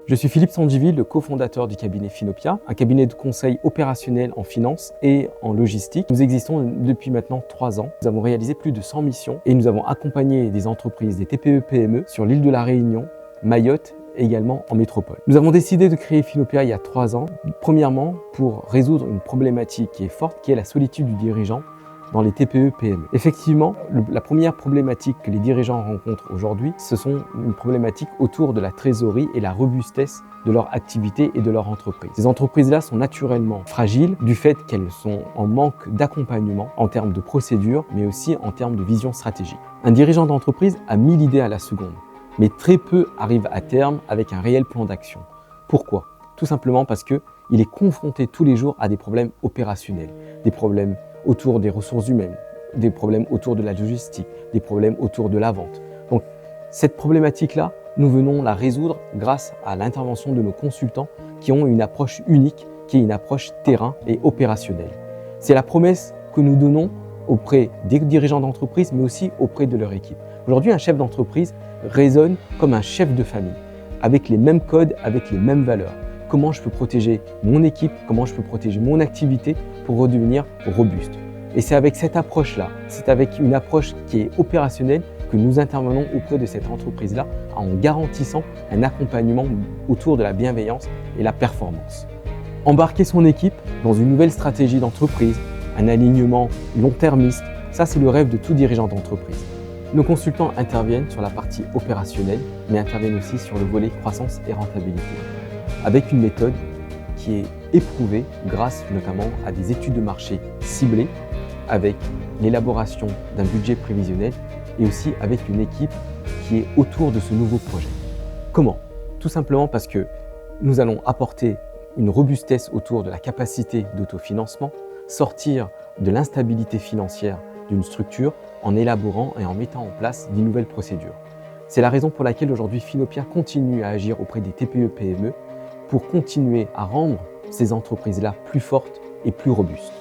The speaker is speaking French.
Je suis Philippe Sandiville, le cofondateur du cabinet Finopia, un cabinet de conseil opérationnel en finance et en logistique. Nous existons depuis maintenant 3 ans. Nous avons réalisé plus de 100 missions et nous avons accompagné des entreprises, des TPE-PME sur l'île de la Réunion, Mayotte et également en métropole. Nous avons décidé de créer Finopia il y a 3 ans, premièrement pour résoudre une problématique qui est forte, qui est la solitude du dirigeant dans les TPE-PME. Effectivement, la première problématique que les dirigeants rencontrent aujourd'hui, ce sont une problématique autour de la trésorerie et la robustesse de leur activité et de leur entreprise. Ces entreprises-là sont naturellement fragiles du fait qu'elles sont en manque d'accompagnement en termes de procédures, mais aussi en termes de vision stratégique. Un dirigeant d'entreprise a 1000 idées à la seconde, mais très peu arrivent à terme avec un réel plan d'action. Pourquoi ? Tout simplement parce qu'il est confronté tous les jours à des problèmes opérationnels, des problèmes autour des ressources humaines, des problèmes autour de la logistique, des problèmes autour de la vente. Donc cette problématique-là, nous venons la résoudre grâce à l'intervention de nos consultants qui ont une approche unique, qui est une approche terrain et opérationnelle. C'est la promesse que nous donnons auprès des dirigeants d'entreprise, mais aussi auprès de leur équipe. Aujourd'hui, un chef d'entreprise raisonne comme un chef de famille, avec les mêmes codes, avec les mêmes valeurs. Comment je peux protéger mon équipe, comment je peux protéger mon activité pour redevenir robuste. Et c'est avec cette approche-là, c'est avec une approche qui est opérationnelle que nous intervenons auprès de cette entreprise-là en garantissant un accompagnement autour de la bienveillance et la performance. Embarquer son équipe dans une nouvelle stratégie d'entreprise, un alignement long-termiste, ça c'est le rêve de tout dirigeant d'entreprise. Nos consultants interviennent sur la partie opérationnelle, mais interviennent aussi sur le volet croissance et rentabilité, avec une méthode qui est éprouvée grâce notamment à des études de marché ciblées, avec l'élaboration d'un budget prévisionnel et aussi avec une équipe qui est autour de ce nouveau projet. Comment ? Tout simplement parce que nous allons apporter une robustesse autour de la capacité d'autofinancement, sortir de l'instabilité financière d'une structure en élaborant et en mettant en place de nouvelles procédures. C'est la raison pour laquelle aujourd'hui Finopia continue à agir auprès des TPE-PME pour continuer à rendre ces entreprises-là plus fortes et plus robustes.